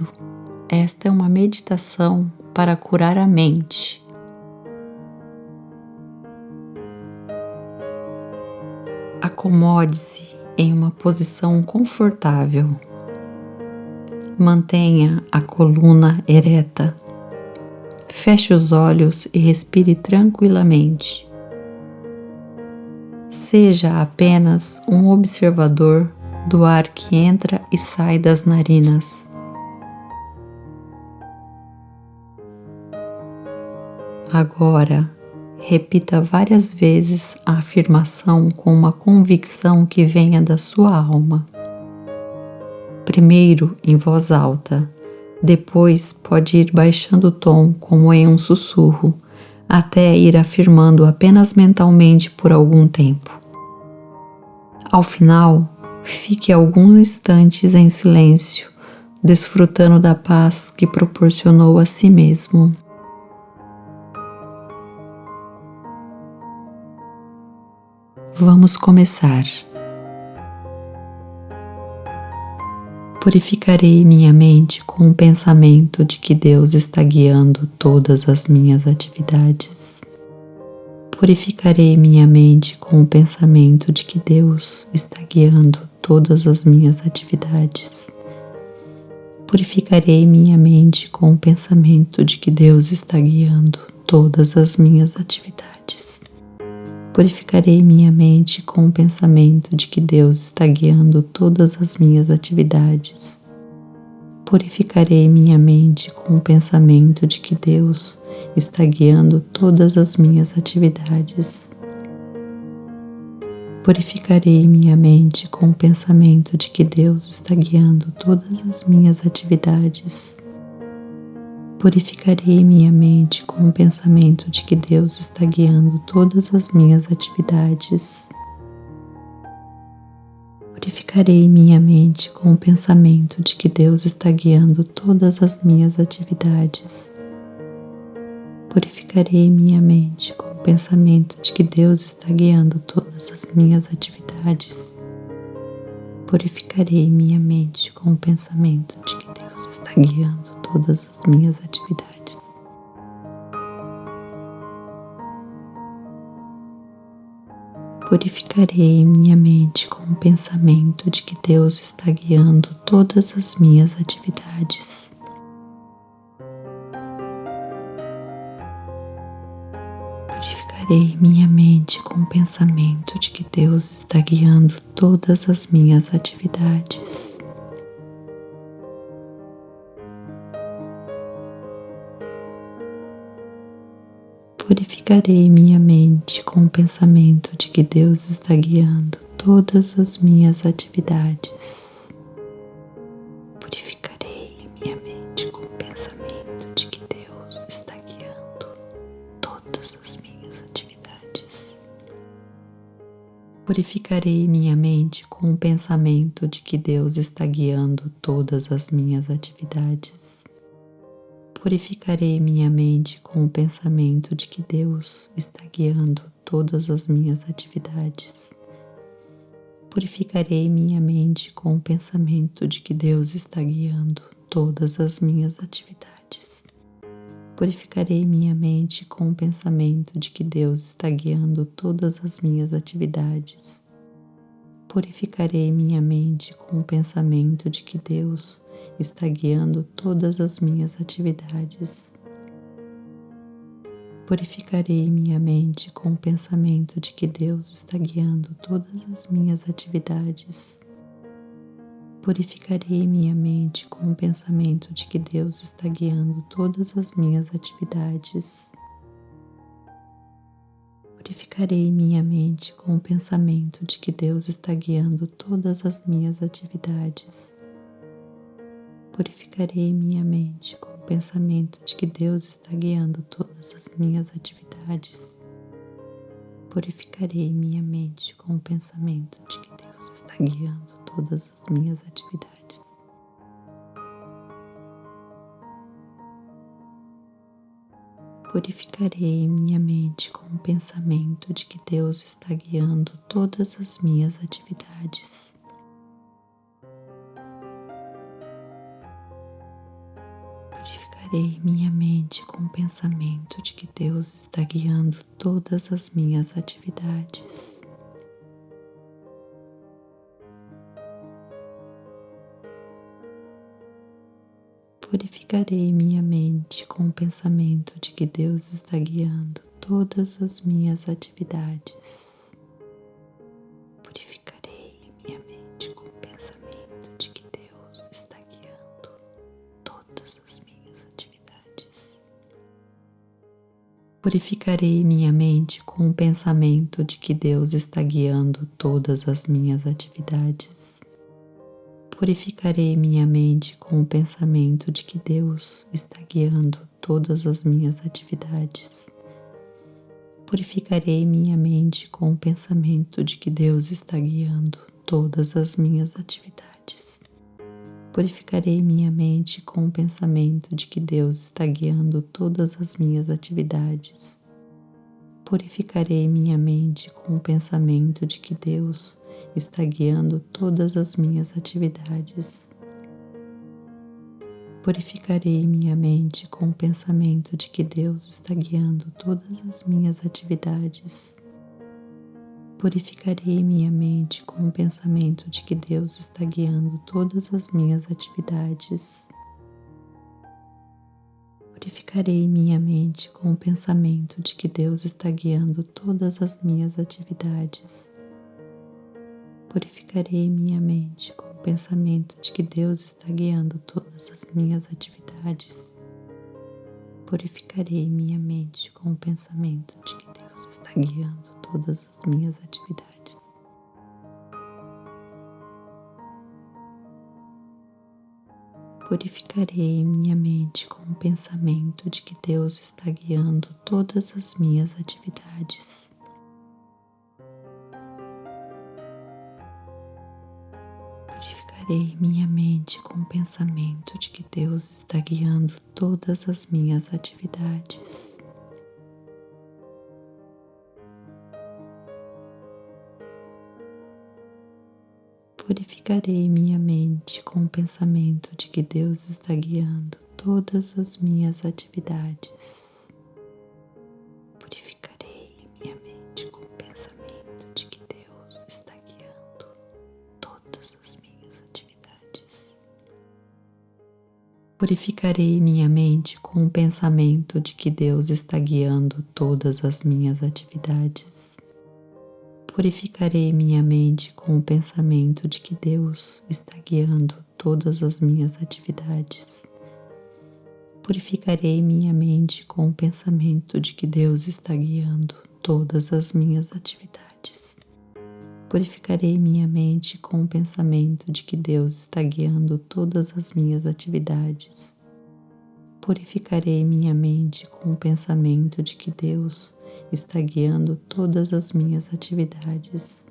Bem-vindo! Esta é uma meditação para curar a mente. Acomode-se em uma posição confortável. Mantenha a coluna ereta. Feche os olhos e respire tranquilamente. Seja apenas um observador do ar que entra e sai das narinas. Agora, repita várias vezes a afirmação com uma convicção que venha da sua alma. Primeiro em voz alta, depois pode ir baixando o tom como em um sussurro, até ir afirmando apenas mentalmente por algum tempo. Ao final, fique alguns instantes em silêncio, desfrutando da paz que proporcionou a si mesmo. Vamos começar. Purificarei minha mente com o pensamento de que Deus está guiando todas as minhas atividades. Purificarei minha mente com o pensamento de que Deus está guiando todas as minhas atividades. Purificarei minha mente com o pensamento de que Deus está guiando todas as minhas atividades. Purificarei minha mente com o pensamento de que Deus está guiando todas as minhas atividades. Purificarei minha mente com o pensamento de que Deus está guiando todas as minhas atividades. Purificarei minha mente com o pensamento de que Deus está guiando todas as minhas atividades. Purificarei minha mente com o pensamento de que Deus está guiando todas as minhas atividades. Purificarei minha mente com o pensamento de que Deus está guiando todas as minhas atividades. Purificarei minha mente com o pensamento de que Deus está guiando todas as minhas atividades. Purificarei minha mente com o pensamento de que Deus está guiando todas as minhas atividades. Purificarei minha mente com o pensamento de que Deus está guiando todas as minhas atividades. Purificarei minha mente com o pensamento de que Deus está guiando todas as minhas atividades. Purificarei minha mente com o pensamento de que Deus está guiando todas as minhas atividades. Purificarei minha mente com o pensamento de que Deus está guiando todas as minhas atividades. Purificarei minha mente com o pensamento de que Deus está guiando todas as minhas atividades. Purificarei minha mente com o pensamento de que Deus está guiando todas as minhas atividades. Purificarei minha mente com o pensamento de que Deus está guiando todas as minhas atividades. Purificarei minha mente com o pensamento de que Deus está guiando todas as minhas atividades. Purificarei minha mente com o pensamento de que Deus está guiando todas as minhas atividades. Purificarei minha mente com o pensamento de que Deus está guiando todas as minhas atividades. Purificarei minha mente com o pensamento de que Deus está guiando todas as minhas atividades. Purificarei minha mente com o pensamento de que Deus está guiando todas as minhas atividades. Purificarei minha mente com o pensamento de que Deus está guiando todas as minhas atividades. Purificarei minha mente com o pensamento de que Deus está guiando todas as minhas atividades. Purificarei minha mente com o pensamento de que Deus está guiando todas as minhas atividades. Purificarei minha mente com o pensamento de que Deus está guiando todas as minhas atividades. Purificarei minha mente com o pensamento de que Deus está guiando todas as minhas atividades. Purificarei minha mente com o pensamento de que Deus está guiando todas as minhas atividades. Purificarei minha mente com o pensamento de que Deus está guiando todas as minhas atividades. Purificarei minha mente com o pensamento de que Deus está guiando todas as minhas atividades. Purificarei minha mente com o pensamento de que Deus está guiando todas as minhas atividades. Purificarei minha mente com o pensamento de que Deus está guiando todas as minhas atividades. Purificarei minha mente com o pensamento de que Deus está guiando todas as minhas atividades. Purificarei minha mente com o pensamento de que Deus está guiando todas as minhas atividades. Purificarei minha mente com o pensamento de que Deus está guiando todas as minhas atividades. Purificarei minha mente com o pensamento de que Deus está guiando todas as minhas atividades. Purificarei minha mente com o pensamento de que Deus está guiando todas as minhas atividades. Purificarei minha mente com o pensamento de que Deus está guiando todas as minhas atividades. Purificarei minha mente com o pensamento de que Deus está guiando todas as minhas atividades. Purificarei minha mente com o pensamento de que Deus está guiando todas as minhas atividades. Purificarei minha mente com o pensamento de que Deus está guiando todas as minhas atividades. Purificarei minha mente com o pensamento de que Deus está guiando todas as minhas atividades. Purificarei minha mente com o pensamento de que Deus está guiando todas as minhas atividades. Purificarei minha mente com o pensamento de que Deus está guiando todas as minhas atividades. Purificarei minha mente com o pensamento de que Deus está guiando todas as minhas atividades. Purificarei minha mente com o pensamento de que Deus está guiando todas as minhas atividades. Purificarei minha mente com o pensamento de que Deus está guiando todas as minhas atividades.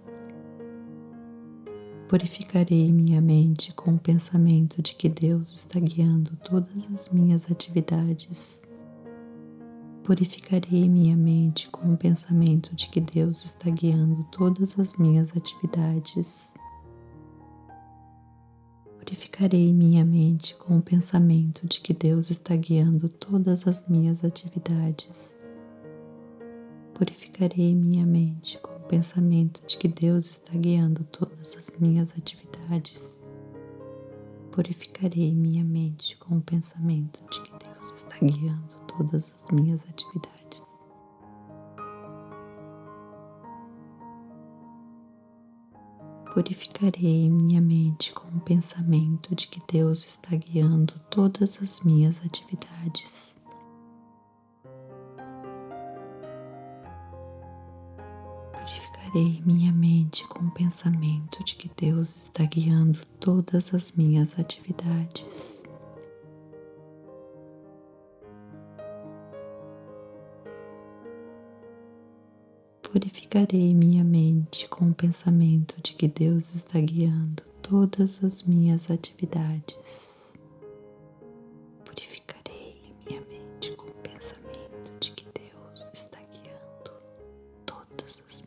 Purificarei minha mente com o pensamento de que Deus está guiando todas as minhas atividades. Purificarei minha mente com o pensamento de que Deus está guiando todas as minhas atividades. Purificarei minha mente com o pensamento de que Deus está guiando todas as minhas atividades. Purificarei minha mente com o pensamento de que Deus está guiando todas as minhas atividades. Purificarei minha mente com o pensamento de que Deus está guiando todas as minhas atividades. Purificarei minha mente com o pensamento de que Deus está guiando todas as minhas atividades. Purificarei minha mente com o pensamento de que Deus está guiando todas as minhas atividades. Purificarei minha mente com o pensamento de que Deus está guiando todas as minhas atividades. Purificarei minha mente com o pensamento de que Deus está guiando todas as